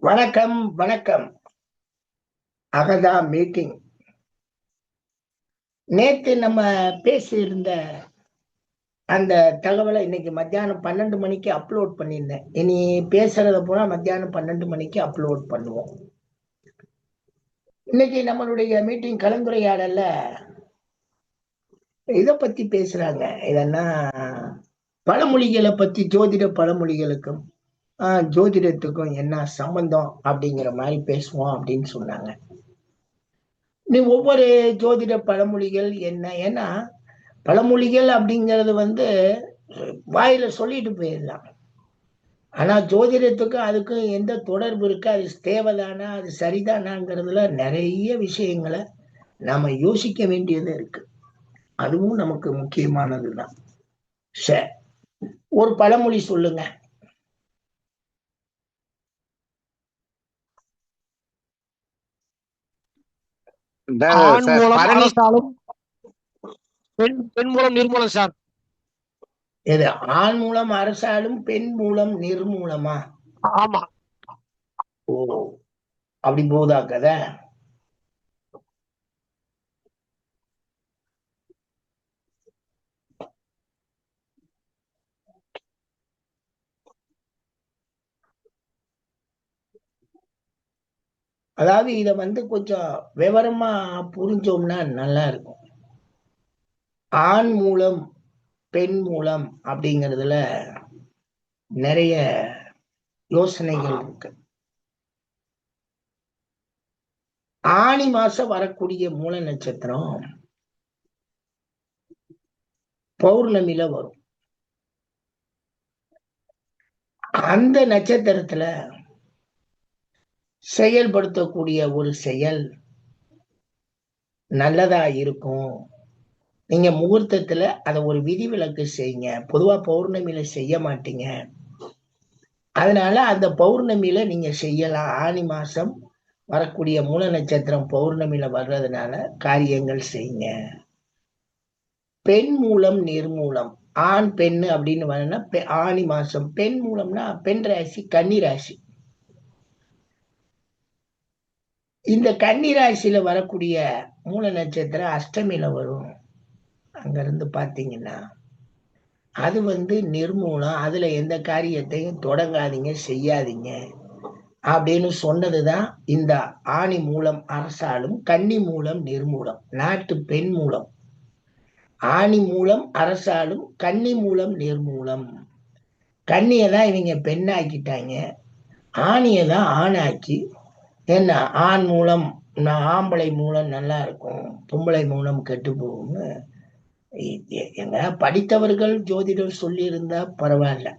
வணக்கம் வணக்கம். Agatha meeting. நேத்து நம்ம பேசி இருந்த அந்த தகவலை இன்னைக்கு மத்தியானம் 12 மணிக்கு அப்லோட் பண்ணியிருந்தேன். இனி பேசுறத பூரா மத்தியானம் 12 மணிக்கு அப்லோட் பண்ணுவோம். இன்னைக்கு நம்மளுடைய மீட்டிங் கலந்துரையாடல இத பத்தி பேசுறாங்க. இதென்னா பழமொழிகளை பத்தி, ஜோதிட பழமொழிகளுக்கும் ஜோதிடத்துக்கும் என்ன சம்பந்தம் அப்படிங்கிற மாதிரி பேசுவோம் அப்படின்னு சொன்னாங்க. நீ ஒவ்வொரு ஜோதிட பழமொழிகள் என்ன, ஏன்னா பழமொழிகள் அப்படிங்கிறது வாயில சொல்லிட்டு போயிடலாம். ஆனா ஜோதிடத்துக்கும் அதுக்கும் எந்த தொடர்பு இருக்கு, அது தேவைதானா, அது சரிதானாங்கிறதுல நிறைய விஷயங்களை நாம யோசிக்க வேண்டியது இருக்கு. அதுவும் நமக்கு முக்கியமானதுதான். சரி, ஒரு பழமொழி சொல்லுங்க. ஆண் மூலம் அரசாலும் பெண் மூலம் நிர்மூலம் சார். எது ஆண் மூலம் அரசாலும் பெண் மூலம் நிர்மூலமா? ஆமா. ஓ, அப்படி போதா கதை? அதாவது இத கொஞ்சம் விவரமா புரிஞ்சோம்னா நல்லா இருக்கும். ஆண் மூலம் பெண் மூலம் அப்படிங்கிறதுல நிறைய யோசனைகள் இருக்கு. ஆனி மாசம் வரக்கூடிய மூல நட்சத்திரம் பௌர்ணமியில வரும். அந்த நட்சத்திரத்துல செயல்படுத்தக்கூடிய ஒரு செயல் நல்லதா இருக்கும். நீங்க முகூர்த்தத்துல அதை ஒரு விதிவிலக்கு செய்யுங்க. பொதுவா பௌர்ணமியில செய்ய மாட்டீங்க. அதனால அந்த பௌர்ணமியில நீங்க செய்யலாம். ஆனி மாசம் வரக்கூடிய மூல நட்சத்திரம் பௌர்ணமியில வர்றதுனால காரியங்கள் செய்யுங்க. பெண் மூலம் நிர்மூலம். ஆண் பெண் அப்படின்னு வரனா ஆனி மாசம். பெண் மூலம்னா பெண் ராசி கன்னி ராசி. இந்த கன்னி ராசியில வரக்கூடிய மூல நட்சத்திரம் அஷ்டமியில வரும். அங்க இருந்து பாத்தீங்கன்னா அது நிர்மூலம். அதுல எந்த காரியத்தையும் தொடங்காதீங்க, செய்யாதீங்க அப்படின்னு சொன்னதுதான் இந்த ஆணி மூலம் அரசாலும் கன்னி மூலம் நிர்மூலம். நாட்டு பெண் மூலம். ஆணி மூலம் அரசாலும் கன்னி மூலம் நிர்மூலம். கன்னியதான் இவங்க பெண்ணாக்கிட்டாங்க, ஆணியதான் ஆணாக்கி. என்ன, ஆண் மூலம் ஆம்பளை மூலம் நல்லா இருக்கும், பொம்பளை மூலம் கெட்டு போகும்னு எங்க படித்தவர்கள் ஜோதிடர் சொல்லி இருந்தா பரவாயில்ல.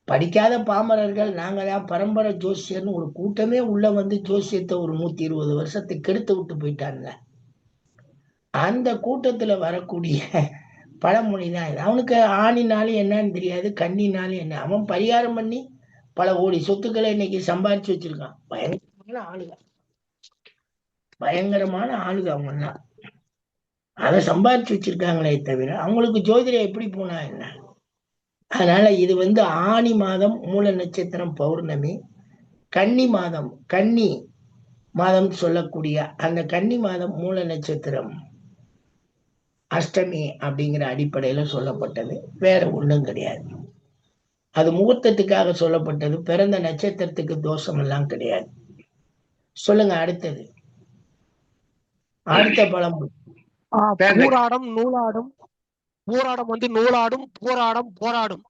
படிக்காத பாமரர்கள் நாங்க தான் பரம்பரை ஜோசியர்னு ஒரு கூட்டமே உள்ள ஜோசியத்தை ஒரு 120 வருஷத்துக்கு கெடுத்து விட்டு போயிட்டாங்க. அந்த கூட்டத்துல வரக்கூடிய பழமொழிதான் இது. அவனுக்கு ஆணினாலும் என்னன்னு தெரியாது, கண்ணினாலும் என்ன. அவன் பரிகாரம் பண்ணி பல கோடி சொத்துக்களை இன்னைக்கு சம்பாதிச்சு வச்சிருக்கான். பயங்கரமான ஆளுக, பயங்கரமான ஆளுக அவங்கெல்லாம். அதை சம்பாதிச்சு வச்சிருக்காங்களே தவிர அவங்களுக்கு ஜோதிடம் எப்படி போனா என்ன? அதனால இது ஆணி மாதம் மூல நட்சத்திரம் பௌர்ணமி. கன்னி மாதம், கன்னி மாதம் சொல்லக்கூடிய அந்த கன்னி மாதம் மூல நட்சத்திரம் அஷ்டமி அப்படிங்கிற அடிப்படையில சொல்லப்பட்டது. வேற ஒண்ணும் கிடையாது. அது முகூர்த்தத்துக்காக சொல்லப்பட்டது. பிறந்த நட்சத்திரத்துக்கு தோஷம் எல்லாம் கிடையாது. சொல்லுங்க அடுத்தது. அடுத்த பழம் பூராடம் நூலாடும். பூராடம் நூலாடும், போராடம் போராடும்.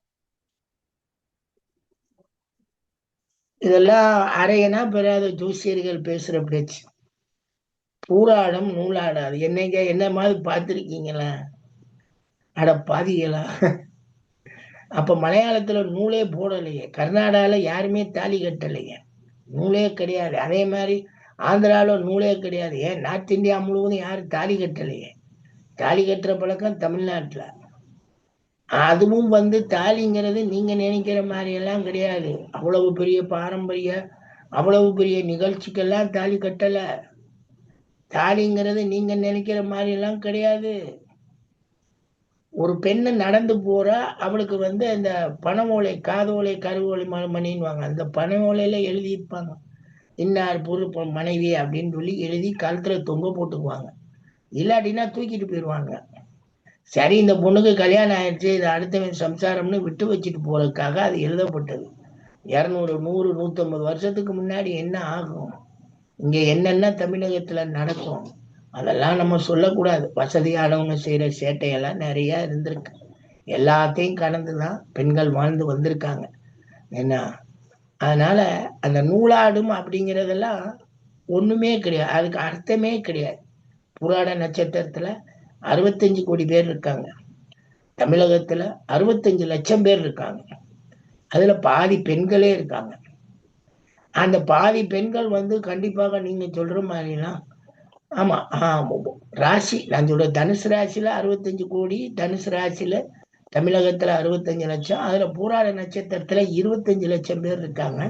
இதெல்லாம் அரையனா பெறாத ஜோசியர்கள் பேசுற பேச்சு. பூராடம் நூலாடாது. என்னைங்க என்ன மாதிரி பார்த்திருக்கீங்களா? அட பாதிகளா? அப்ப மலையாளத்துல நூலே போடலையே, கர்நாடகால யாருமே தாலி கட்டலையே, நூலே கிடையாது. அதே மாதிரி ஆந்திரால நூலே கிடையாது. ஏன் நார்த் இந்தியா முழுவதும் யாரும் தாலி கட்டலையே. தாலி கட்டுற பழக்கம் தமிழ்நாட்டுல. அதுவும் வந்து தாலிங்கிறது நீங்க நினைக்கிற மாதிரி எல்லாம் கிடையாது. அவ்வளவு பெரிய பாரம்பரிய, அவ்வளவு பெரிய நிகழ்ச்சிக்கெல்லாம் தாலி கட்டல. தாலிங்கிறது நீங்க நினைக்கிற மாதிரி எல்லாம் கிடையாது. ஒரு பெண்ணு நடந்து போறா, அவளுக்கு வந்து அந்த பனை காதோலை கருவோலை மணின்னுவாங்க. அந்த பனை ஓலையில எழுதியிருப்பாங்க, இன்னார் மனைவி அப்படின்னு சொல்லி எழுதி கழுத்துல தொங்க போட்டுக்குவாங்க. இல்லாட்டினா தூக்கிட்டு போயிடுவாங்க. சரி, இந்த பொண்ணுக்கு கல்யாணம் ஆயிடுச்சு, இது அடுத்தவன் சம்சாரம்னு விட்டு வச்சுட்டு போறதுக்காக அது எழுதப்பட்டது. 200 100 150 வருஷத்துக்கு முன்னாடி என்ன ஆகும், இங்க என்னென்ன தமிழகத்துல நடக்கும், அதெல்லாம் நம்ம சொல்லக்கூடாது. வசதியானவங்க செய்யற சேட்டையெல்லாம் நிறைய இருந்திருக்கு. எல்லாத்தையும் கடந்துதான் பெண்கள் வாழ்ந்து வந்திருக்காங்க. என்ன, அதனால அந்த நூலாடும் அப்படிங்கிறதெல்லாம் ஒண்ணுமே கிடையாது, அதுக்கு அர்த்தமே கிடையாது. புராட நட்சத்திரத்துல 65 கோடி பேர் இருக்காங்க. தமிழகத்துல 65 லட்சம் பேர் இருக்காங்க. அதுல பாதி பெண்களே இருக்காங்க. அந்த பாதி பெண்கள் வந்து கண்டிப்பாக நீங்க சொல்ற மாதிரிலாம், ஆமா, ராசி நான் சொல்ற தனுசு ராசியில 65 கோடி, தனுசு ராசியில தமிழகத்துல 65 லட்சம், அதுல பூராட நட்சத்திரத்துல 25 லட்சம் பேர் இருக்காங்க.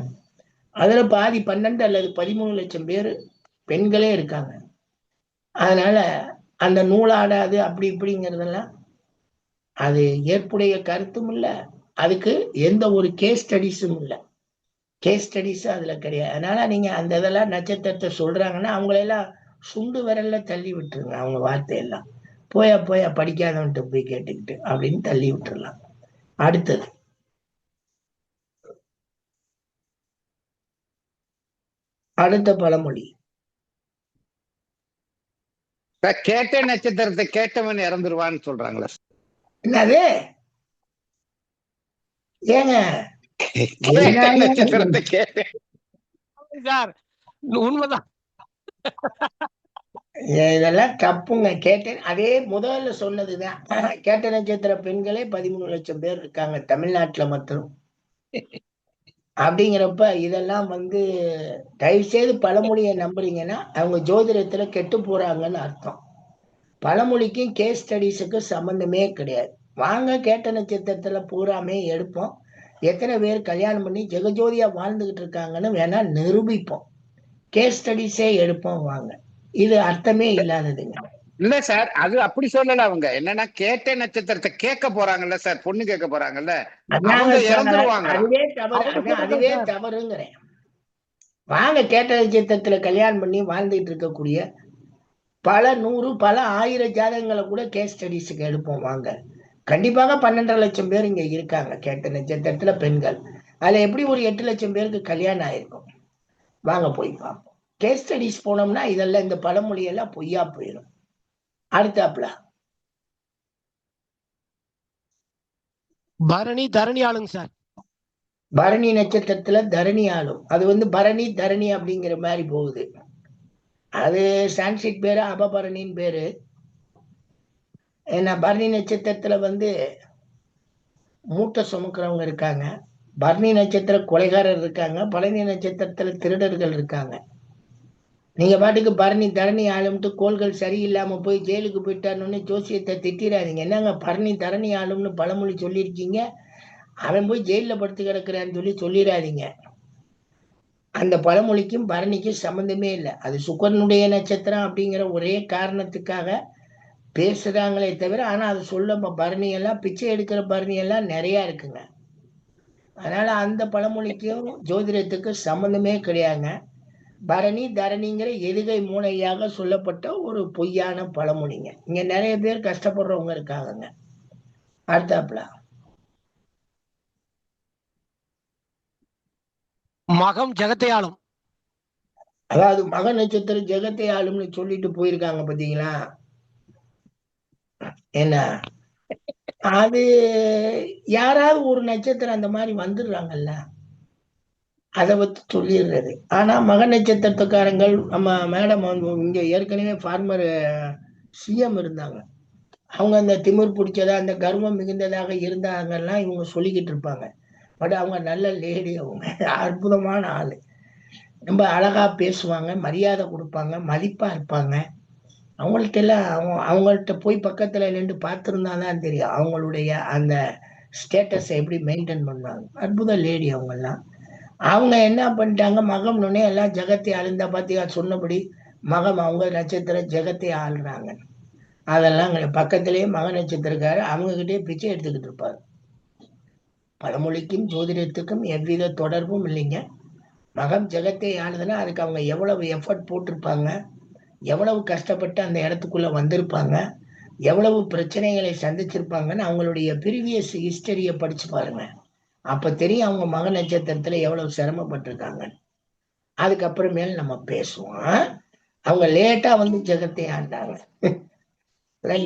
அதுல பாதி 12 அல்லது 13 லட்சம் பேர் பெண்களே இருக்காங்க. அதனால அந்த நூலாடாது அப்படி இப்படிங்கிறதெல்லாம் அது ஏற்புடைய கருத்தும் இல்லை, அதுக்கு எந்த ஒரு கேஸ் ஸ்டடிஸும் இல்லை. கேஸ் ஸ்டடிஸ் அதுல கிடையாது. அதனால நீங்க அந்த இதெல்லாம் நட்சத்திரத்தை சொல்றாங்கன்னா அவங்களெல்லாம் சுண்டு விரல்ல தள்ளி விட்டுருங்க. அவங்க வார்த்தையெல்லாம் போயா போயா படிக்காதவன்ட்டு போய் கேட்டுக்கிட்டு அப்படின்னு தள்ளி விட்டுறலாம். அடுத்தது அடுத்த பழமொழி, கேட்ட நட்சத்திரத்தை கேட்டவன் இறந்துருவான்னு சொல்றாங்களா? என்னது ஏங்க, கேட்ட நட்சத்திரத்தை கேட்டேன் சார், உண்மைதான். இதெல்லாம் தப்புங்க. கேட்டேன், அதே முதல்ல சொன்னதுதான். கேட்ட நட்சத்திர பெண்களே 13 லட்சம் பேர் இருக்காங்க தமிழ்நாட்டுல மட்டும். அப்படிங்கிறப்ப இதெல்லாம் வந்து தயவு செய்து பழமொழியை நம்புறீங்கன்னா அவங்க ஜோதிடத்துல கெட்டு போறாங்கன்னு அர்த்தம். பழமொழிக்கும் கேஸ் ஸ்டடிஸுக்கும் சம்பந்தமே கிடையாது. வாங்க கேட்ட நட்சத்திரத்துல பூராமே எடுப்போம், எத்தனை பேர் கல்யாணம் பண்ணி ஜெகஜோதியா வாழ்ந்துகிட்டு இருக்காங்கன்னு வேணா நிரூபிப்போம். கேஸ் ஸ்டடிஸே எடுப்போம் வாங்க. இது அர்த்தமே இல்லாததுங்க. இல்ல சார், அது அப்படி சொல்லல. அவங்க என்னன்னா கேட்ட நட்சத்திரத்தை கேட்க போறாங்கல்ல சார், பொண்ணு கேட்க போறாங்கல்ல, அவங்க இறந்துருவாங்க. அதுவே தவறு, அதுவே தவறுங்கிறேன். வாங்க கேட்ட நட்சத்திரத்துல கல்யாணம் பண்ணி வாழ்ந்துட்டு இருக்கக்கூடிய பல 100 பல 1000 ஜாதகங்களை கூட கேஸ் ஸ்டடிஸுக்கு எடுப்போம் வாங்க. கண்டிப்பாக 12 லட்சம் பேர் இங்க இருக்காங்க கேட்ட நட்சத்திரத்துல பெண்கள். அதுல எப்படி ஒரு 8 லட்சம் பேருக்கு கல்யாணம் ஆயிருக்கும். வாங்க போய் பார்ப்போம். கேஸ் ஸ்டடிஸ் போனோம்னா இதெல்லாம் இந்த பழமொழி எல்லாம் பொய்யா போயிடும். அடுத்தாப்புல பரணி தரணி ஆளுங்க சார். பரணி நட்சத்திரத்துல தரணி ஆளும். அது வந்து பரணி தரணி அப்படிங்கிற மாதிரி போகுது. அது சான்ஸ்கிரிட் பேரு, அபபரணின்னு பேரு. ஏன்னா பரணி நட்சத்திரத்துல வந்து மூட்டை சுமக்கிறவங்க இருக்காங்க, பரணி நட்சத்திர கொலைகாரர் இருக்காங்க, பரணி நட்சத்திரத்துல திருடர்கள் இருக்காங்க. நீங்க பாட்டுக்கு பரணி தரணி ஆளும்ட்டு கோள்கள் சரியில்லாம போய் ஜெயிலுக்கு போயிட்டாருன்னு ஜோசியத்தை திட்டிடாதீங்க. என்னங்க பரணி தரணி ஆளும்னு பழமொழி சொல்லியிருக்கீங்க, அவன் போய் ஜெயில படுத்து கிடக்குறான்னு சொல்லி சொல்லிடாதீங்க. அந்த பழமொழிக்கும் பரணிக்கும் சம்பந்தமே இல்லை. அது சுக்கரனுடைய நட்சத்திரம் அப்படிங்கிற ஒரே காரணத்துக்காக பேசுறாங்களே தவிர, ஆனா அது சொல்ல பரணி எல்லாம் பிச்சை எடுக்கிற பரணி எல்லாம் நிறைய இருக்குங்க. அதனால அந்த பழமொழிக்கும் ஜோதிடத்துக்கும் சம்பந்தமே கிடையாதுங்க. பரணி தரணிங்கிற எதுகை மூளையாக சொல்லப்பட்ட ஒரு பொய்யான பழமொழிங்க. இங்க நிறைய பேர் கஷ்டப்படுறவங்க இருக்காங்க. அடுத்தாப்புல மகம் ஜெகத்தை ஆளும். அதாவது மக நட்சத்திரம் ஜெகத்தை ஆளும்னு சொல்லிட்டு போயிருக்காங்க பாத்தீங்களா. என்ன, அது யாராவது ஒரு நட்சத்திரம் அந்த மாதிரி வந்துடுறாங்கல்ல, அதை வச்சு சொல்லிடுறது. ஆனா மக நட்சத்திரத்துக்காரங்கள் நம்ம மேடம் இங்க ஏற்கனவே ஃபார்மர் சிஎம் இருந்தாங்க, அவங்க அந்த திமிர் பிடிச்சதா அந்த கர்வம் மிகுந்ததாக இருந்தாங்கலாம் இவங்க சொல்லிக்கிட்டு இருப்பாங்க. பட் அவங்க நல்ல லேடி, அவங்க அற்புதமான ஆளு. ரொம்ப அழகா பேசுவாங்க, மரியாதை கொடுப்பாங்க, மதிப்பா இருப்பாங்க. அவங்கள்ட்ட எல்லாம் அவங்கள்ட்ட போய் பக்கத்துல நின்று பார்த்துருந்தாதான் தெரியும் அவங்களுடைய அந்த ஸ்டேட்டஸை எப்படி மெயின்டைன் பண்ணுவாங்க. அற்புத லேடி அவங்கெல்லாம். அவங்க என்ன பண்ணிட்டாங்க, மகம்னே எல்லாம் ஜெகத்தை ஆளுந்தா பாத்தியா சொன்னபடி மகம் அவங்க நட்சத்திரம் ஜெகத்தை ஆளுறாங்க. அதெல்லாம் பக்கத்திலேயே மக நட்சத்திரக்காரு அவங்க கிட்டே பிச்சை எடுத்துக்கிட்டு இருப்பாரு. பழமொழிக்கும் ஜோதிடத்துக்கும் எவ்வித தொடர்பும் இல்லைங்க. மகம் ஜெகத்தை ஆளுதுன்னா அதுக்கு அவங்க எவ்வளவு எஃபர்ட் போட்டிருப்பாங்க, எவ்வளவு கஷ்டப்பட்டு அந்த இடத்துக்குள்ள வந்திருப்பாங்க, எவ்வளவு பிரச்சனைகளை சந்திச்சிருப்பாங்கன்னு அவங்களுடைய ப்ரீவியஸ் ஹிஸ்டரியை படிச்சு பாருங்க. அப்ப தெரியும் அவங்க மக நட்சத்திரத்துல எவ்வளவு சிரமப்பட்டிருக்காங்க. அதுக்கப்புறமேல் நம்ம பேசுவோம். அவங்க லேட்டா வந்து ஜெகத்தை ஆண்டாங்க.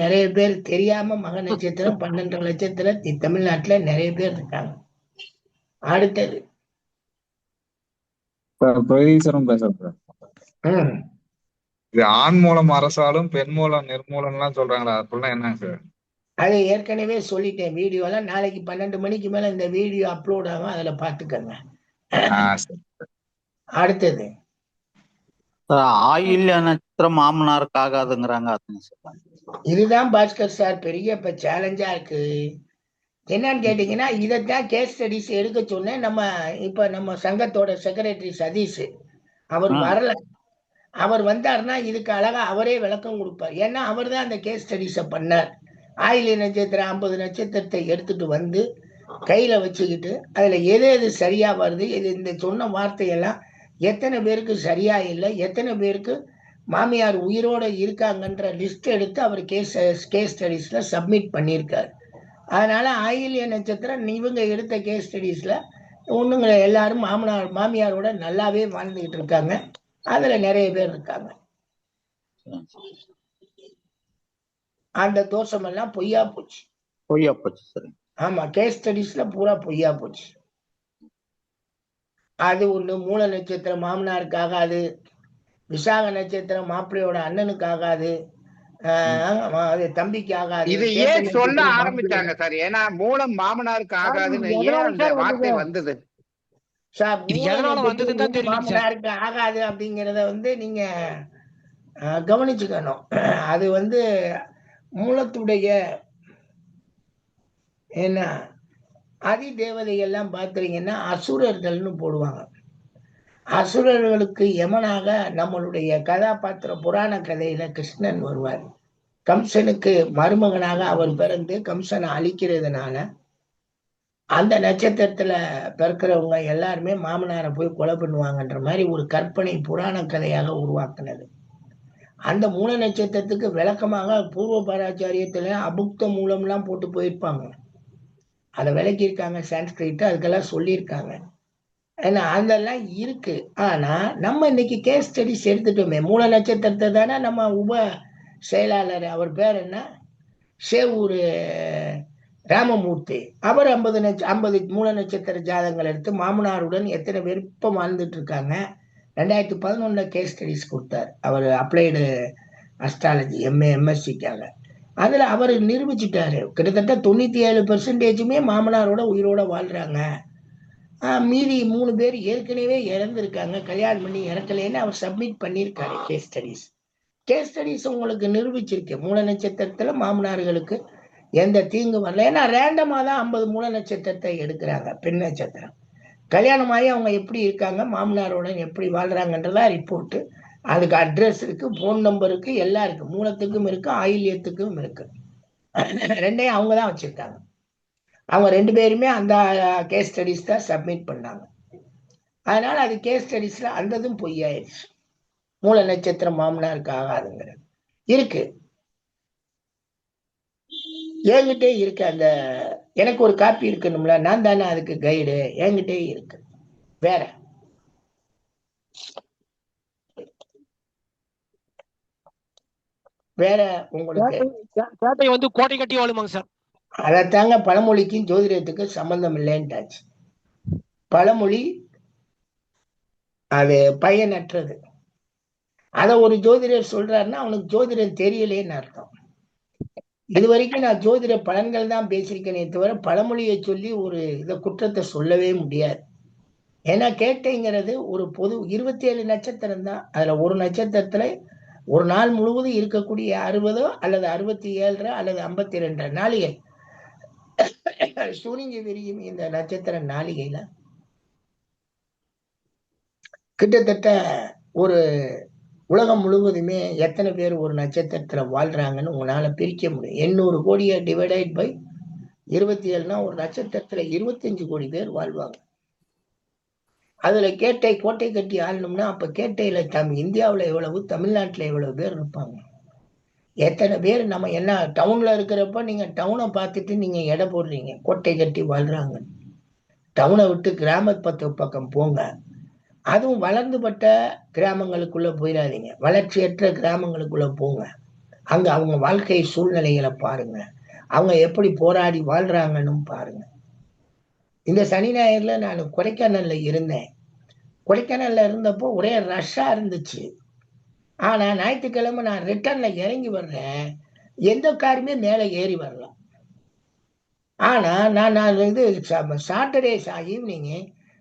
நிறைய பேர் தெரியாம மக நட்சத்திரம் 12 நட்சத்திரம் தமிழ்நாட்டுல நிறைய பேர் இருக்காங்க. அடுத்தது பிரகதீஸ்வரன் பேசுறேன். ம் இது ஆண் மூலம் அரசாலும் பெண் மூலம் நிர்மூலம் எல்லாம் சொல்றாங்களா, அப்படின்னா என்னங்க சார்? அது ஏற்கனவே சொல்லிட்டேன் வீடியோல. நாளைக்கு 12 மணிக்கு மேல இந்த வீடியோ அப்லோட் ஆகும், அதுல பாத்துக்கங்க. அடுத்தது ஆயில்ய நட்சத்திரம் மாமனாருக்கு ஆகாதுங்கிறாங்க. இதுதான் பாஸ்கர் சார் பெரிய இப்ப சேலஞ்சா இருக்கு. என்னன்னு கேட்டீங்கன்னா, இதைத்தான் கேஸ் ஸ்டடிஸ் எடுக்க சொன்னேன். நம்ம சங்கத்தோட செக்ரட்டரி சதீஷ் அவர் வரல. அவர் வந்தாருன்னா இதுக்கு அழகா அவரே விளக்கம் கொடுப்பார். ஏன்னா அவர் தான் அந்த கேஸ் ஸ்டடிஸை பண்ணார். ஆயில்ய நட்சத்திரம் 50 நட்சத்திரத்தை எடுத்துட்டு வந்து கையில வச்சுக்கிட்டு அதுல எது எது சரியா வருது, இந்த சொன்ன வார்த்தையெல்லாம் எத்தனை பேருக்கு சரியா இல்லை, எத்தனை பேருக்கு மாமியார் உயிரோட இருக்காங்கன்ற லிஸ்ட் எடுத்து அவர் கேஸ் ஸ்டடிஸ்ல சப்மிட் பண்ணியிருக்காரு. அதனால ஆயில்ய நட்சத்திரம் இவங்க எடுத்த கேஸ் ஸ்டடிஸ்ல ஒண்ணுங்க எல்லாரும் மாமியாரோட நல்லாவே வாழ்ந்துகிட்டு இருக்காங்க. அதுல நிறைய பேர் இருக்காங்க. அந்த தோஷம் எல்லாம் பொய்யா போச்சு. சரி. ஆமா, கேஸ் ஸ்டடிஸ்ல பூரா பொய்யா போச்சு. அது ஒண்ணு. மூல நட்சத்திரம் மாமனாருக்கு ஆகாது, விசாக நட்சத்திரம் மாப்பிள்ளையோட அண்ணனுக்கு ஆகாது, அது தம்பிக்கு ஆகாது. இது ஏன் சொல்ல ஆரம்பிச்சாங்க சார்? ஏன்னா மூலம் மாமனாருக்கு ஆகாதுன்னு ஏன் அந்த வார்த்தை வந்தது சார்? மாமனாருக்கு ஆகாது அப்படிங்கறத நீங்க கவனிச்சுக்கணும். அது மூலத்துடைய என்ன அதி தேவதைகள்லாம் பாத்துறீங்கன்னா அசுரர்கள்னு போடுவாங்க. அசுரர்களுக்கு யமனாக நம்மளுடைய கதாபாத்திர புராண கதையில கிருஷ்ணன் வருவார். கம்சனுக்கு மருமகனாக அவர் பிறந்து கம்சனை அழிக்கிறதுனால அந்த நட்சத்திரத்துல பிறக்கிறவங்க எல்லாருமே மாமனாரை போய் கொலை பண்ணுவாங்கன்ற மாதிரி ஒரு கற்பனை புராண கதையாக உருவாக்குனது. அந்த மூல நட்சத்திரத்துக்கு விளக்கமாக பூர்வ பாராச்சாரியத்துல அபுக்த மூலம்லாம் போட்டு போயிருப்பாங்க. அதை விளக்கியிருக்காங்க சான்ஸ்கிரிட், அதுக்கெல்லாம் சொல்லியிருக்காங்க. ஏன்னா அதெல்லாம் இருக்கு. ஆனா நம்ம இன்னைக்கு கேஸ் ஸ்டடிஸ் எடுத்துட்டோமே, மூல நட்சத்திரத்தை தானே நம்ம உப செயலாளர், அவர் பேர் என்ன, சேவூர் ராமமூர்த்தி, அவர் 50 மூல நட்சத்திர ஜாதகங்கள் எடுத்து மாமனாருடன் எத்தனை பேர் இப்ப வாழ்ந்துட்டு இருக்காங்க. 2011 கேஸ் ஸ்டடிஸ் கொடுத்தார் அவர், அப்ளைடு அஸ்ட்ராலஜி எம்எஸ்சிக்காக. அதுல அவர் நிரூபிச்சுட்டாரு கிட்டத்தட்ட 97% மாமனாரோட உயிரோட வாழ்றாங்க. மீதி 3 பேர் ஏற்கனவே இறந்துருக்காங்க, கல்யாணம் பண்ணி இறக்கலைன்னு அவர் சப்மிட் பண்ணியிருக்காரு கேஸ் ஸ்டடிஸ். கேஸ் ஸ்டடிஸ் உங்களுக்கு நிரூபிச்சிருக்கு மூல நட்சத்திரத்துல மாமனார்களுக்கு எந்த தீங்கு வரல. ஏன்னா ரேண்டமா தான் 50 மூல நட்சத்திரத்தை எடுக்கிறாங்க. பெண் நட்சத்திரம் கல்யாணமாகி அவங்க எப்படி இருக்காங்க, மாமனாரோட எப்படி வாழ்றாங்கன்றதா ரிப்போர்ட். அதுக்கு அட்ரஸ் இருக்கு, போன் நம்பர் இருக்கு, எல்லாம் இருக்கு. மூலத்துக்கும் இருக்கு, ஆயில்யத்துக்கும் இருக்கு. ரெண்டையும் அவங்க தான் வச்சிருக்காங்க. அவங்க 2 பேருமே அந்த கேஸ் ஸ்டடிஸ் தான் சப்மிட் பண்ணாங்க. அதனால அது கேஸ் ஸ்டடிஸ்ல அந்ததும் பொய்யாயிருச்சு. மூல நட்சத்திரம் மாமனாருக்கு ஆகாதுங்கிறது இருக்கு, என்கிட்டே இருக்கு. அந்த எனக்கு ஒரு காப்பி இருக்கணும்ல, நான் தானே அதுக்கு கைடு, என்கிட்டே இருக்கு. வேற வேற உங்களுக்கு கோட்டை கட்டி வாழுமாங்க சார். அதைத்தாங்க பழமொழிக்கும் ஜோதிடத்துக்கும் சம்பந்தம் இல்லைன்ட்டாச்சு. பழமொழி அது பயனற்றது. அத ஒரு ஜோதிடர் சொல்றாருன்னா அவனுக்கு ஜோதிடம் தெரியலேன்னு அர்த்தம். இது வரைக்கும் நான் ஜோதிட பலன்கள் தான் பேசியிருக்கேனே தவிர பழமொழியை சொல்லி ஒரு இத குற்றத்தை சொல்லவே முடியாது. ஏன்னா கேட்டைங்கிறது ஒரு பொது 27 நட்சத்திரம் தான். அதுல ஒரு நட்சத்திரத்துல ஒரு நாள் முழுவதும் இருக்கக்கூடிய 60 அல்லது 67 அல்லது 52 நாளிகை சூரியன் விரியும் இந்த நட்சத்திர நாளிகையில கிட்டத்தட்ட ஒரு உலகம் முழுவதுமே எத்தனை பேர் ஒரு நட்சத்திரத்துல வாழ்றாங்கன்னு உங்களால பிரிக்க முடியும். 800 கோடியை டிவைடட் பை 27னா ஒரு நட்சத்திரத்துல 25 கோடி பேர் வாழ்வாங்க. அதுல கேட்டை கோட்டை கட்டி ஆளணும்னா அப்ப கேட்டையில இந்தியாவுல எவ்வளவு, தமிழ்நாட்டுல எவ்வளவு பேர் இருப்பாங்க, எத்தனை பேர் நம்ம என்ன டவுன்ல இருக்கிறப்ப நீங்க டவுனை பார்த்துட்டு நீங்க எடை போடுறீங்க கோட்டை கட்டி வாழ்றாங்க. டவுனை விட்டு கிராமத்து பக்கம் போங்க. அதுவும் வளர்ந்துபட்ட கிராமங்களுக்குள்ள போயிடாதீங்க, வளர்ச்சியற்ற கிராமங்களுக்குள்ள போங்க. அங்க அவங்க வாழ்க்கை சூழ்நிலைகளை பாருங்க, அவங்க எப்படி போராடி வாழ்றாங்கன்னு பாருங்க. இந்த சனி ஞாயிறுல நான் கொடைக்கானல்ல இருந்தேன். கொடைக்கானல்ல இருந்தப்போ ஒரே ரஷ்ஷா இருந்துச்சு. ஆனா ஞாயிற்றுக்கிழமை நான் ரிட்டர்ன்ல இறங்கி வர்றேன், எந்த காருமே மேல ஏறி வரலாம். ஆனா நான் இது சாட்டர்டே ஈவினிங்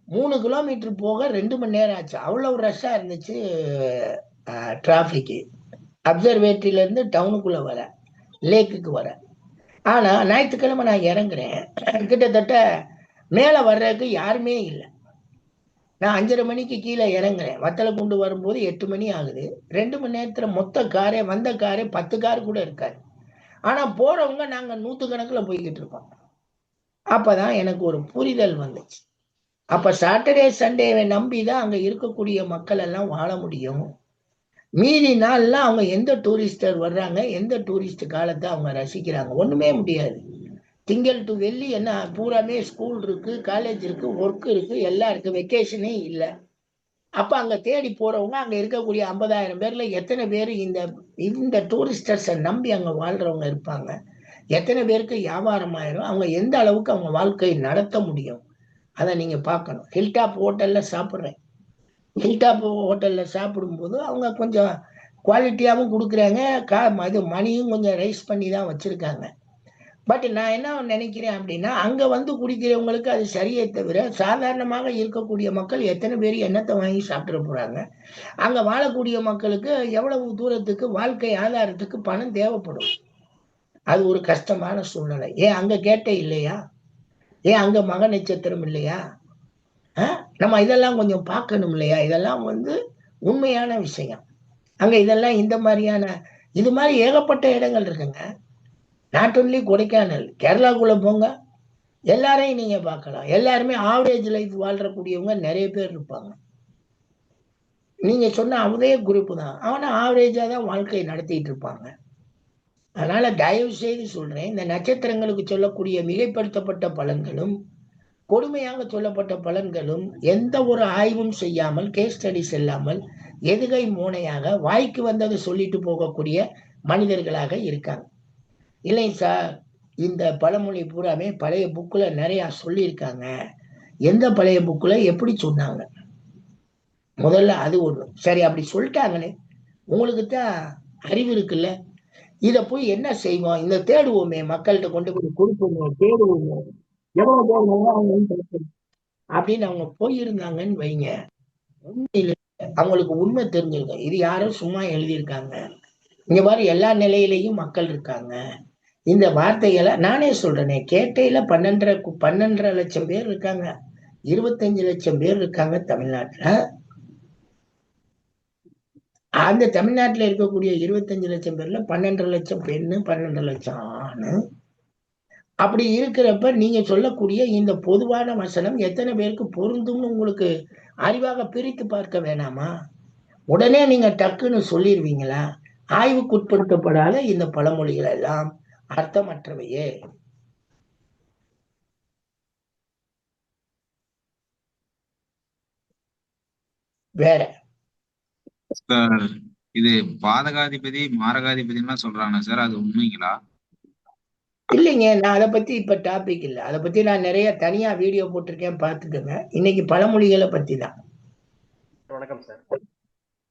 3 கிலோமீட்டர் போக 2 மணி நேரம் ஆச்சு. அவ்வளவு ரஷ்ஷா இருந்துச்சு டிராபிக். அப்சர்வேட்டரியில இருந்து டவுனுக்குள்ள வர, லேக்குக்கு வர. ஆனா ஞாயிற்றுக்கிழமை நான் இறங்குறேன், கிட்டத்தட்ட மேல வர்றதுக்கு யாருமே இல்லை. நான் 5:30 மணிக்கு கீழே இறங்குறேன். வத்தலை கொண்டு வரும்போது 8 மணி ஆகுது. 2 மணி நேரத்துல மொத்த காரே வந்த காரே 10 கார் கூட இருக்காது. ஆனா போறவங்க நாங்க 100கணக்குல போய்கிட்டு இருக்கோம். அப்பதான் எனக்கு ஒரு புரிதல் வந்துச்சு. அப்ப சாட்டர்டே சண்டேவை நம்பிதான் அங்க இருக்கக்கூடிய மக்கள் எல்லாம் வாழ முடியும். மீதி நாள்ல அவங்க எந்த டூரிஸ்டர் வர்றாங்க, எந்த டூரிஸ்ட் காலத்தை அவங்க ரசிக்கிறாங்க, ஒண்ணுமே முடியாது. திங்கள் டு வெள்ளி என்ன பூராமே ஸ்கூல் இருக்கு, காலேஜ் இருக்கு, ஒர்க் இருக்கு, எல்லாம் இருக்கு, வெக்கேஷனே இல்லை. அப்ப அங்க தேடி போறவங்க அங்க இருக்கக்கூடிய 50,000 பேர்ல எத்தனை பேர் இந்த டூரிஸ்டர்ஸை நம்பி அங்க வாழ்றவங்க இருப்பாங்க, எத்தனை பேருக்கு வியாபாரம் ஆயிரும், அவங்க எந்த அளவுக்கு அவங்க வாழ்க்கை நடத்த முடியும், அதை நீங்க பார்க்கணும். ஹில்டாப் ஹோட்டல்ல சாப்பிட்றேன். ஹில்டாப் ஹோட்டல்ல சாப்பிடும்போது அவங்க கொஞ்சம் குவாலிட்டியாகவும் கொடுக்குறாங்க, இது மணியும் கொஞ்சம் ரைஸ் பண்ணி தான் வச்சிருக்காங்க. பட் நான் என்ன நினைக்கிறேன் அப்படின்னா, அங்க வந்து குடிக்கிறவங்களுக்கு அது சரியே தவிர சாதாரணமாக இருக்கக்கூடிய மக்கள் எத்தனை பேர் எண்ணத்தை வாங்கி சாப்பிட்டு போறாங்க. அங்க வாழக்கூடிய மக்களுக்கு எவ்வளவு தூரத்துக்கு வாழ்க்கை ஆதாரத்துக்கு பணம் தேவைப்படும். அது ஒரு கஷ்டமான சூழ்நிலை. ஏன் அங்க கேட்டே இல்லையா? ஏன் அங்க மக நட்சத்திரம் இல்லையா? நம்ம இதெல்லாம் கொஞ்சம் பார்க்கணும் இல்லையா? இதெல்லாம் உண்மையான விஷயம். அங்க இதெல்லாம் இந்த மாதிரியான இது மாதிரி ஏகப்பட்ட இடங்கள் இருக்குங்க. நாட் ஒன்லி கொடைக்கானல், கேரளாக்குள்ள போங்க, எல்லாரையும் நீங்க பார்க்கலாம். எல்லாருமே ஆவரேஜ் லைஃப் வாழ்றக்கூடியவங்க நிறைய பேர் இருப்பாங்க. நீங்க சொன்ன அதே குரூப் தான், ஆனா ஆவரேஜா தான் வாழ்க்கை நடத்திட்டு இருப்பாங்க. அதனால தயவு செய்து சொல்றேன், இந்த நட்சத்திரங்களுக்கு சொல்லக்கூடிய மிகைப்படுத்தப்பட்ட பலன்களும் கொடுமையாக சொல்லப்பட்ட பலன்களும் எந்த ஒரு ஆய்வும் செய்யாமல், கேஸ் ஸ்டடிஸ் இல்லாமல் எதுகை மோனையாக வாய்க்கு வந்ததை சொல்லிட்டு போகக்கூடிய மனிதர்களாக இருக்காங்க. இல்லை சார், இந்த பழமொழி பூராமே பழைய புக்குல நிறைய சொல்லியிருக்காங்க. எந்த பழைய புக்குல எப்படி சொன்னாங்க? முதல்ல அது ஒண்ணு. சரி, அப்படி சொல்லிட்டாங்கன்னு உங்களுக்கு தான் அறிவு இருக்குல்ல, இத போய் என்ன செய்வோம்? இந்த தேடுவோமே, மக்கள்கிட்ட கொண்டு போய் கொடுப்போமே, தேடுவோமே, எவ்வளவு தேடுவோம் அப்படின்னு அவங்க போயிருந்தாங்கன்னு வைங்க, உண்மையில அவங்களுக்கு உண்மை தெரிஞ்சிருக்கும். இது யாரும் சும்மா எழுதியிருக்காங்க, இங்க மாதிரி எல்லா நிலையிலையும் மக்கள் இருக்காங்க. இந்த வார்த்தைகளை நானே சொல்றேனே, கேட்டையில 12.5 லட்சம் பேர் இருக்காங்க, 25 லட்சம் பேர் இருக்காங்க தமிழ்நாட்டுல. அந்த தமிழ்நாட்டுல இருக்கக்கூடிய 25 லட்சம் பேர்ல 12 லட்சம் பெண்ணு, 12 லட்சம் ஆணு. அப்படி இருக்கிறப்ப நீங்க சொல்லக்கூடிய இந்த பொதுவான வசனம் எத்தனை பேருக்கு பொருந்தும்னு உங்களுக்கு அறிவாக பிரித்து பார்க்க வேணாமா? உடனே நீங்க டக்குன்னு சொல்லிடுவீங்களா? ஆய்வுக்குட்படுத்தப்படாத இந்த பழமொழிகள் எல்லாம் அர்த்தமற்றவையே. வேற இது பாதகாதிபதி மாரகாதிபதினா சொல்றாங்க சார், அது உண்மைங்களா? இல்லைங்க, நான் அதை பத்தி இப்ப டாபிக் இல்லை. அதை பத்தி நான் நிறைய தனியா வீடியோ போட்டிருக்கேன், பார்த்துக்கோங்க. இன்னைக்கு பழமொழிகளை பத்தி தான். வணக்கம் சார்.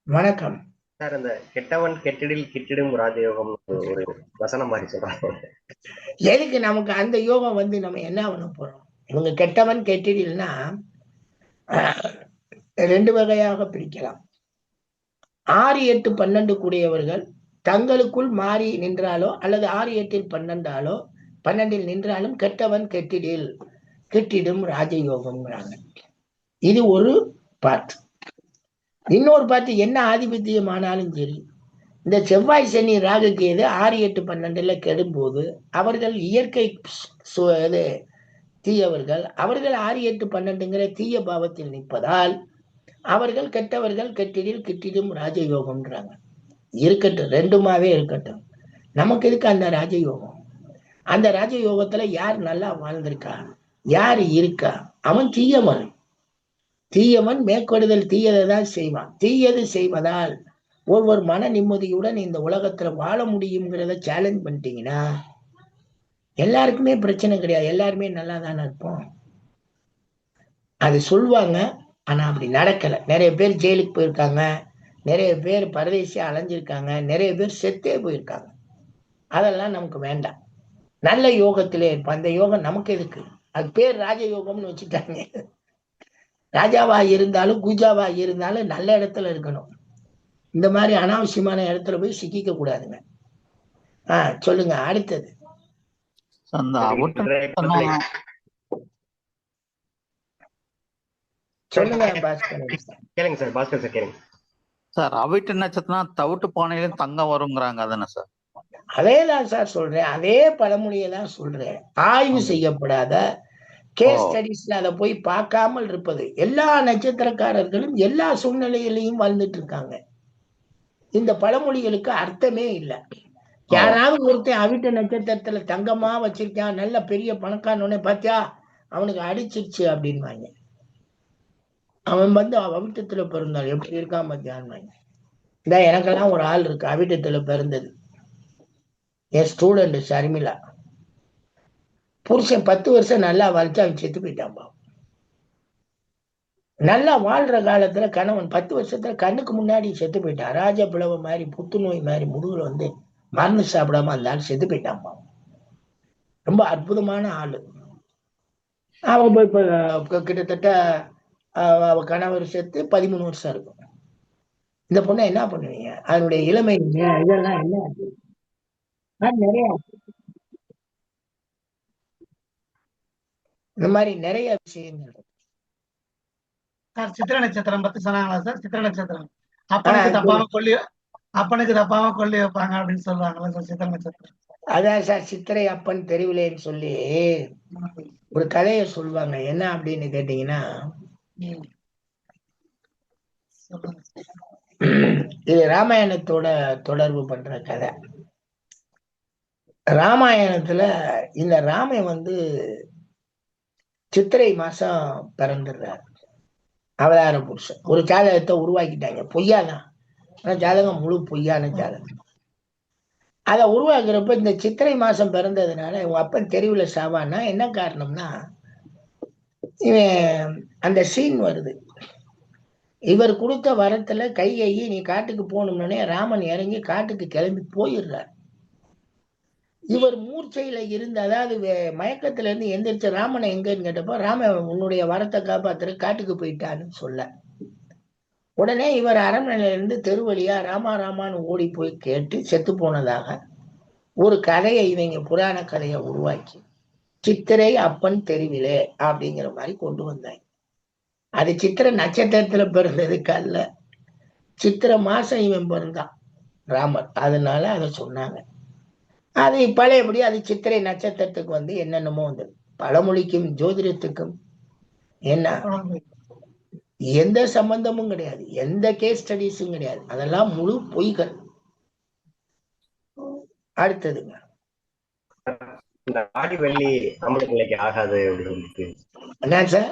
வணக்கம். சார் அந்த கெட்டவன் கெட்டிடில் கிட்டிடும் ராஜயோகம் ஒரு வசனம் மாதிரி சொல்றாங்க. எதுக்கு நமக்கு அந்த யோகம் வந்து நம்ம என்ன பண்ண போறோம்? இவங்க கெட்டவன் கெட்டிடில்னா ரெண்டு வகையாக பிரிக்கலாம். 6, 8, 12 கூடியவர்கள் தங்களுக்குள் மாறி நின்றாலோ அல்லது 6, 8, 12 நின்றாலும் கெட்டவன் கெட்டிடில் கிட்டிடும் ராஜயோகம்ங்கிறாங்க. இது ஒரு பார்ட். இன்னொரு பார்ட் என்ன ஆதிபத்தியம் ஆனாலும் சரி, இந்த செவ்வாய் சனி ராகு கேது 6, 8, 12 கெடும்போது அவர்கள் இயற்கை தீயவர்கள். அவர்கள் 6, 8, 12ங்கிற தீய பாவத்தில் நிற்பதால் அவர்கள் கெட்டவர்கள் கெட்டிடில் கிட்டிடும் ராஜயோகம்ன்றாங்க. இருக்கட்டும், ரெண்டுமாவே இருக்கட்டும். நமக்கு இருக்கு அந்த ராஜயோகம். அந்த ராஜயோகத்துல யார் நல்லா வாழ்ந்திருக்கா, யார் இருக்கா? அவன் தீயவன். தீயவன் மேற்கொடுதல் தீயதை தான் செய்வான். தீயது செய்வதால் ஒவ்வொரு மன நிம்மதியுடன் இந்த உலகத்துல வாழ முடியுங்கிறத சேலஞ்ச் பண்ணிட்டீங்கன்னா எல்லாருக்குமே பிரச்சனை கிடையாது. எல்லாருமே நல்லா தானே இருப்போம். அது சொல்லுவாங்க, ஆனா அப்படி நடக்கல. நிறைய பேர் ஜெயிலுக்கு போயிருக்காங்க, நிறைய பேர் பரதேசியா அலைஞ்சிருக்காங்க, நிறைய பேர் செத்தே போயிருக்காங்க. அதெல்லாம் நமக்கு வேண்டாம். நல்ல யோகத்திலே இருப்போம். அந்த யோகம் நமக்கு எதுக்கு? அது பேர் ராஜயோகம்னு வச்சுட்டாங்க. ராஜாவா இருந்தாலும் கூஜாவா இருந்தாலும் நல்ல இடத்துல இருக்கணும். இந்த மாதிரி அனாவசியமான இடத்துல போய் சிக்கிக்க கூடாதுங்க. சொல்லுங்க அடுத்தது. சொல்லுங்க பாஸ்கர். கேளுங்க சார், பாஸ்கர் சார் கேளுங்க சார். அவிட்ட நட்சத்திரம் தவிட்டு பானையிலும் தங்கம் வருங்கிறாங்க, அதானே சார்? அதேதான் சார் சொல்றேன். அதே பழமொழியை தான் சொல்றேன். ஆய்வு செய்யப்படாத கேஸ் ஸ்டடிஸ்ல அதை போய் பார்க்காமல் இருப்பது. எல்லா நட்சத்திரக்காரர்களும் எல்லா சூழ்நிலையிலையும் வாழ்ந்துட்டு இருக்காங்க. இந்த பழமொழிகளுக்கு அர்த்தமே இல்லை. யாராவது ஒருத்தன் அவிட்ட நட்சத்திரத்துல தங்கமா வச்சிருக்கான், நல்ல பெரிய பணக்காரனே பாத்தியா அவனுக்கு அடிச்சிருச்சு அப்படின்வாங்க. அவன் வந்து அவிட்டத்துல பிறந்தாள் எப்படி இருக்கான் பாத்தியான்னு. இந்த எனக்கெல்லாம் ஒரு ஆள் இருக்கு அவிட்டத்துல பிறந்தது. என் ஸ்டூடெண்ட் ஷர்மிளா. புருஷன் 10 வருஷம் நல்லா வாழ்த்து அவன் செத்து போயிட்டான்பா. நல்லா வாழ்ற காலத்துல கணவன் 10 வருஷத்துல கண்ணுக்கு முன்னாடி செத்து போயிட்டான். ராஜ பிளவு மாதிரி புத்துநோய் மாதிரி முதுகுல வந்து மருந்து சாப்பிடாம அந்த ஆள் செத்து போயிட்டான்பா. ரொம்ப அற்புதமான ஆளு. அவன் போய் இப்ப கிட்டத்தட்ட அவ கணவர் செத்து 13 வருஷம் இருக்கும். இந்த பொண்ணை என்ன பண்ணுவீங்க? அதனுடைய இளமை இதெல்லாம் என்ன நிறைய இந்த மாதிரி நிறைய விஷயங்கள் இருக்கு. சித்திர நட்சத்திரம் பத்தி சொன்னாங்களா சார்? சித்திர நட்சத்திரம் அப்பனுக்கு தப்பாம கொல்லி வைப்பாங்க அப்படின்னு சொல்லுவாங்களா சார்? சித்திர நட்சத்திரம் அதான் சார், சித்திரை அப்பன் தெருவிலேன்னு சொல்லி ஒரு கதையை சொல்லுவாங்க. என்ன அப்படின்னு கேட்டீங்கன்னா, இது ராமாயணத்தோட தொடர்பு பண்ற கதை. ராமாயணத்துல இந்த ராமன் வந்து சித்திரை மாசம் பிறந்துடுறாரு. அவதார புருஷன் ஒரு ஜாதகத்தை உருவாக்கிட்டாங்க. பொய்யாதான், ஆனா ஜாதகம் முழு பொய்யான ஜாதகம். அதை உருவாக்குறப்ப இந்த சித்திரை மாசம் பிறந்ததுனால இவங்க அப்பன் தெருவுல சாவான்னா என்ன காரணம்னா, இவன் அந்த சீன் வருது. இவர் கொடுத்த வரத்துல கைகையை நீ காட்டுக்கு போகணும்னே ராமன் இறங்கி காட்டுக்கு கிளம்பி போயிடுறார். இவர் மூர்ச்சையில இருந்து, அதாவது மயக்கத்துல இருந்து எந்திரிச்ச ராமனை எங்கன்னு கேட்டப்போ, ராமன் உன்னுடைய வரத்தை காப்பாத்துற காட்டுக்கு போயிட்டான்னு சொல்ல, உடனே இவர் அரண்மனையில இருந்து தெரு வழியா ராமா ராமான்னு ஓடி போய் கேட்டு செத்து போனதாக ஒரு கதையை இவங்க புராண கதையை உருவாக்கி சித்திரை அப்பன் தெருவிலே அப்படிங்கிற மாதிரி கொண்டு வந்தாங்க. அது சித்திரை நட்சத்திரத்துல பிறந்ததுக்கு அல்ல, சித்திரை மாசம் இவன் பிறந்தான் ராமர், அதனால அதை சொன்னாங்க. அது பழையபடி அது சித்திரை நட்சத்திரத்துக்கு வந்து என்னென்னமோ வந்தது. பழமொழிக்கும் ஜோதிடத்துக்கும் என்ன எந்த சம்பந்தமும் கிடையாது, எந்த கேஸ் ஸ்டடிஸும் கிடையாது. அதெல்லாம் முழு பொய்கள். அடுத்ததுங்க, இந்த ஆடி வெள்ளி ஆம்பளை பிள்ளைக்கு ஆகாது அப்படின்னு. என்ன சார்?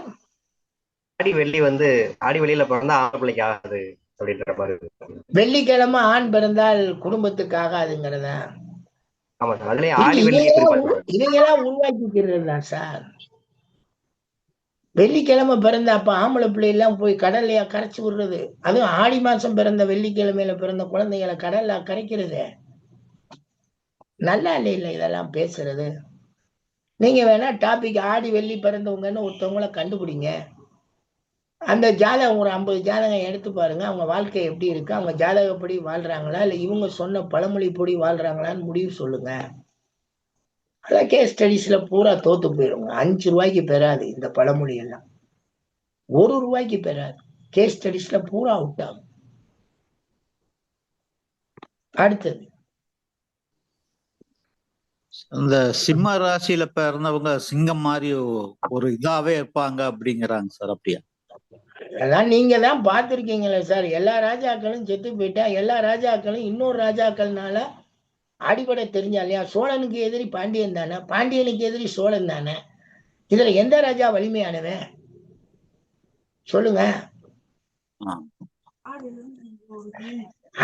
ஆடி வெள்ளி வந்து ஆடி வெள்ளியில பிறந்தா ஆம்பளை பிள்ளைக்கு ஆகாது அப்படின்ற மாதிரி. வெள்ளிக்கிழமை ஆண் பிறந்தால் குடும்பத்துக்கு ஆகாதுங்கிறத ஆமா சார், அதுலயே ஆடி வெள்ளி இதையெல்லாம் உருவாக்கிக்கிறது தான் சார். வெள்ளிக்கிழமை பிறந்த அப்ப ஆம்பளை பிள்ளை எல்லாம் போய் கடல்லையா கரைச்சு விடுறது? அதுவும் ஆடி மாசம் பிறந்த வெள்ளிக்கிழமையில பிறந்த குழந்தைகளை கடல்ல கரைக்கிறது நல்லா இல்ல இதெல்லாம் பேசுறது. நீங்க வேணா டாபிக் ஆடி வெள்ளி பிறந்தவங்கன்னு ஒருத்தவங்கள கண்டுபிடிங்க. அந்த ஜாதகம் ஒரு 50 ஜாதகம் எடுத்து பாருங்க. அவங்க வாழ்க்கை எப்படி இருக்கு, அவங்க ஜாதகப்படி வாழ்றாங்களா இல்ல இவங்க சொன்ன பழமொழிப்படி வாழ்றாங்களான்னு முடிவு சொல்லுங்க. அதான் கேஸ் ஸ்டடிஸ்ல பூரா தோத்து போயிருங்க. 5 ரூபாய்க்கு பெறாது இந்த பழமொழி எல்லாம், 1 ரூபாய்க்கு பெறாது. கேஸ் ஸ்டடிஸ்ல பூரா அவுட் ஆகும். அடுத்தது இந்த சிம்ம ராசியில பிறந்தவங்க சிங்கம் மாதிரி ஒரு இதாவே இருப்பாங்க அப்படிங்கிறாங்க சார். அப்படியா? அதெல்லாம் நீங்க தான் பார்த்திருக்கீங்களே சார். எல்லா ராஜாக்களும் செத்து போயிட்டா எல்லா ராஜாக்களும் இன்னொரு ராஜாக்கள்னால அடிப்படை தெரிஞ்சா இல்லையா? சோழனுக்கு எதிரி பாண்டியன் தானே, பாண்டியனுக்கு எதிரி சோழன் தானே. இதுல எந்த ராஜா வலிமையானவன் சொல்லுங்க?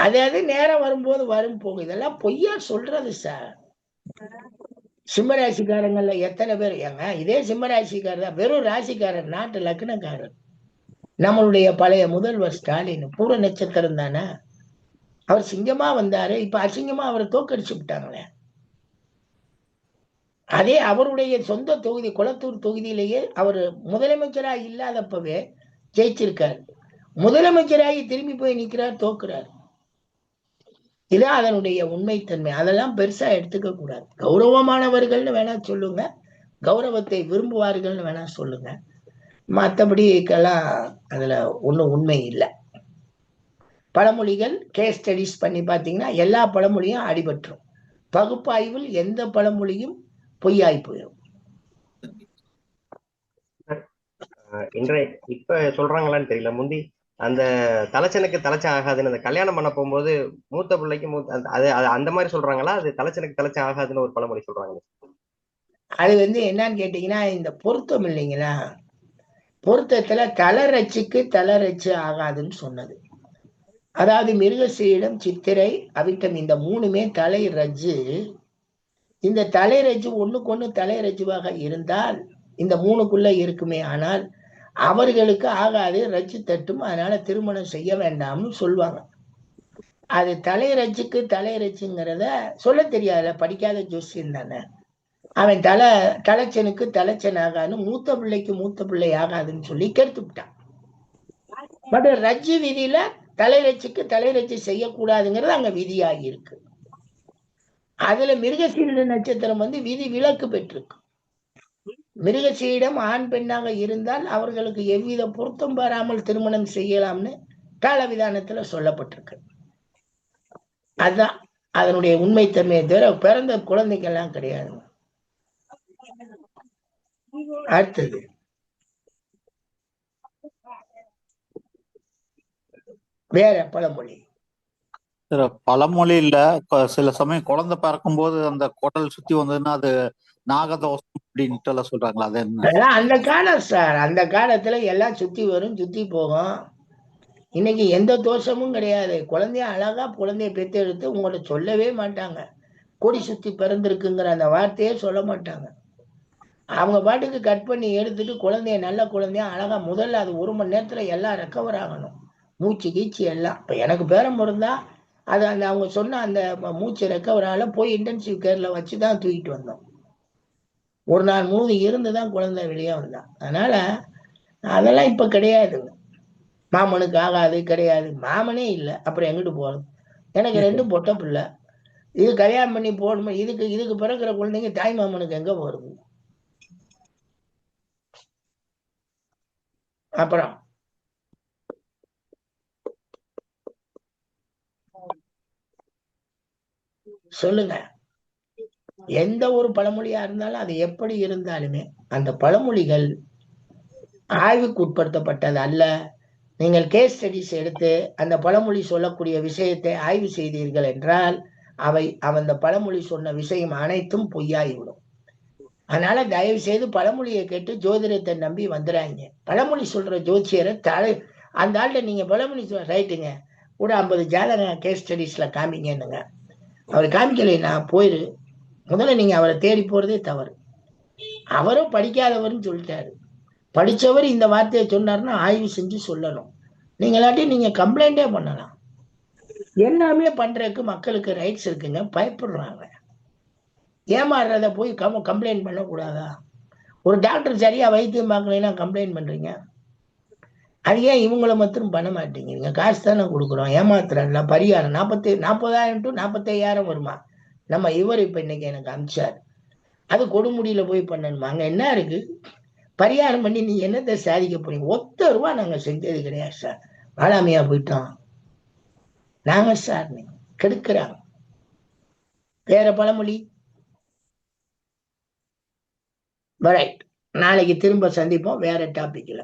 அதாவது நேரம் வரும்போது வரும் போகும். இதெல்லாம் பொய்யா சொல்றது சார். சிம்மராசிக்காரங்கள்ல எத்தனை பேர் ஏங்க இதே சிம்மராசிக்காரர் தான், வெறும் ராசிக்காரர், நாட்டு லக்னக்காரர். நம்மளுடைய பழைய முதல்வர் ஸ்டாலின் பூர நட்சத்திரம் தானே. அவர் சிங்கமா வந்தாரு, இப்ப அசிங்கமா அவரை தோக்கடிச்சு விட்டாங்களே. அதே அவருடைய சொந்த தொகுதி குளத்தூர் தொகுதியிலேயே அவர் முதலமைச்சராக இல்லாதப்பவே ஜெயிச்சிருக்காரு. முதலமைச்சராகி திரும்பி போய் நிக்கிறார், தோக்குறார். இதான் அதனுடைய உண்மைத்தன்மை. அதெல்லாம் பெருசா எடுத்துக்க கூடாது. கௌரவமானவர்கள்னு வேணா சொல்லுங்க, கௌரவத்தை விரும்புவார்கள்னு வேணா சொல்லுங்க. மற்றபடிக்கெல்லாம் அதுல ஒன்றும் உண்மை இல்லை. பழமொழிகள் கேஸ் ஸ்டடிஸ் பண்ணி பார்த்தீங்கன்னா எல்லா பழமொழியும் அடிபட்டுரும். பகுப்பாய்வில் எந்த பழமொழியும் பொய்யாய் போயிடும். இன்றைய இப்ப சொல்றாங்களான்னு தெரியல, முந்தி அந்த தலைச்சனுக்கு தலைச்சன் ஆகாதுன்னு அந்த கல்யாணம் பண்ண போகும்போது மூத்த பிள்ளைக்கு அது அந்த மாதிரி சொல்றாங்களா? அது தலைச்சனுக்கு தலைச்சன் ஆகாதுன்னு ஒரு பழமொழி சொல்றாங்க. அது என்னன்னு கேட்டீங்கன்னா இந்த பொருத்தம் இல்லைங்களா? பொருத்தத்துல தலரட்சிக்கு தலரட்சி ஆகாதுன்னு சொன்னது. அதாவது மிருகசீரிடம், சித்திரை, அவிட்டம் இந்த 3மே தலை ரஜ்ஜு. இந்த தலை ரஜ்ஜு ஒண்ணுக்கு ஒண்ணு தலை ரஜ்ஜுவாக இருந்தால் இந்த 3க்குள்ள இருக்குமே, ஆனால் அவர்களுக்கு ஆகாது, ரஜ்ஜு தட்டும், அதனால திருமணம் செய்ய வேண்டாம்னு சொல்லுவாங்க. அது தலை ரஜ்ஜுக்கு தலை ரஜ்ஜுங்கிறத சொல்ல தெரியாதுல, படிக்காத ஜோசியம் தானே. அவன் தலைச்சனுக்கு தலைச்சன் ஆகாதுன்னு, மூத்த பிள்ளைக்கு மூத்த பிள்ளை ஆகாதுன்னு சொல்லி கெடுத்து விட்டான். பட் ரஜ்ஜு விதியில தலை ரட்சிக்கு தலை ரட்சி செய்யக்கூடாதுங்கிறது அங்க விதியாகி இருக்கு. அதுல மிருகசீரிட நட்சத்திரம் விதி விலக்கு பெற்றிருக்கு. மிருகசீரிடம் ஆண் பெண்ணாக இருந்தால் அவர்களுக்கு எவ்வித பொருத்தம் பெறாமல் திருமணம் செய்யலாம்னு காலவிதானத்துல சொல்லப்பட்டிருக்கு. அதுதான் அதனுடைய உண்மைத்தன்மையை தவிர பிறந்த குழந்தைக்கெல்லாம் கிடையாது. அடுத்தது வேற பழமொழி. பழமொழி இல்ல, சில சமயம் குழந்தை பிறக்கும் போது அந்த குடல் சுத்தி வந்ததுன்னா அது நாகதோஷம் அப்படின்ட்டு எல்லாம் சொல்றாங்களா? அது என்ன? அந்த காலம் சார், அந்த காலத்துல எல்லாம் சுத்தி வரும் சுத்தி போகும். இன்னைக்கு எந்த தோஷமும் கிடையாது. குழந்தைய அழகா குழந்தைய பெற்று எடுத்து உங்கள்ட்ட சொல்லவே மாட்டாங்க. கொடி சுத்தி பிறந்திருக்குங்கிற அந்த வார்த்தையே சொல்ல மாட்டாங்க. அவங்க பாட்டுக்கு கட் பண்ணி எடுத்துட்டு குழந்தைய நல்ல குழந்தைய அழகா, முதல்ல அது 1 மணி நேரத்துல எல்லாம் ரெக்கவர் ஆகணும், மூச்சு கீச்சு எல்லாம். இப்ப எனக்கு பேரம் பிறந்தா அது அந்த அவங்க சொன்ன அந்த மூச்சு ரெக்கவர் ஆகல, போய் இன்டென்சிவ் கேர்ல வச்சுதான் தூக்கிட்டு வந்தோம். 1 நாள் முழுவதும் இருந்துதான் குழந்தை வெளியே வந்தான். அதனால அதெல்லாம் இப்ப கிடையாது. மாமனுக்கு ஆகாது கிடையாது, மாமனே இல்லை, அப்புறம் எங்கிட்டு போறது? எனக்கு 2 பொட்டை பிள்ளை, இது கல்யாணம் பண்ணி போடணும். இதுக்கு பிறகுற குழந்தைங்க தாய் மாமனுக்கு எங்க போறது? அப்புறம் சொல்லுங்க. எந்த ஒரு பழமொழியா இருந்தாலும் அது எப்படி இருந்தாலுமே அந்த பழமொழிகள் ஆய்வுக்கு உட்படுத்தப்பட்டது அல்ல. நீங்கள் கேஸ் ஸ்டடிஸ் எடுத்து அந்த பழமொழி சொல்லக்கூடிய விஷயத்தை ஆய்வு செய்தீர்கள் என்றால் அந்த பழமொழி சொன்ன விஷயம் அனைத்தும் பொய்யாகிவிடும். அதனால தயவு செய்து பழமொழியை கேட்டு ஜோதிடத்தை நம்பி வந்துடாங்க. பழமொழி சொல்ற ஜோதியரை அந்த ஆள்கிட்ட நீங்க பழமொழி ரைட்டுங்க கூட 50 ஜாதகம் கேஸ் ஸ்டடிஸ்ல காமிங்கன்னுங்க. அவர் காமிக்கலைன்னா போயிரு. முதல்ல நீங்க அவரை தேடி போறதே தவறு. அவரும் படிக்காதவர்னு சொல்லிட்டாரு. படிச்சவர் இந்த வார்த்தையை சொன்னாருன்னா ஆய்வு செஞ்சு சொல்லணும். நீங்களாட்டி நீங்க கம்ப்ளைண்டே பண்ணலாம். எல்லாமே பண்றதுக்கு மக்களுக்கு ரைட்ஸ் இருக்குங்க. பயப்படுறாங்க. ஏமாறுறத போய் கம்ப்ளைண்ட் பண்ணக்கூடாதா? ஒரு டாக்டர் சரியா வைத்தியம் பார்க்கலைன்னா கம்ப்ளைண்ட் பண்றீங்க. அது ஏன் இவங்களை மட்டும் பண்ண மாட்டேங்கிறீங்க? காசு தானே கொடுக்குறோம். ஏமாத்துறல பரிகாரம் 40,000 to 45,000 வருமா? நம்ம இவர் இப்ப இன்னைக்கு எனக்கு அனுப்பிச்சார். அது கொடுமுடியில போய் பண்ணணுமா? அங்க என்ன இருக்கு? பரிகாரம் பண்ணி நீ என்னத்தை சாதிக்க போறீங்க? ஒத்த ரூபா நாங்க செஞ்சது கிடையாது சார். வாழாமையா போயிட்டோம் நாங்க சார். கெடுக்கிறாங்க. வேற பழமொழி. ரைட், நாளைக்கு திரும்ப சந்திப்போம் வேற டாபிக்ல.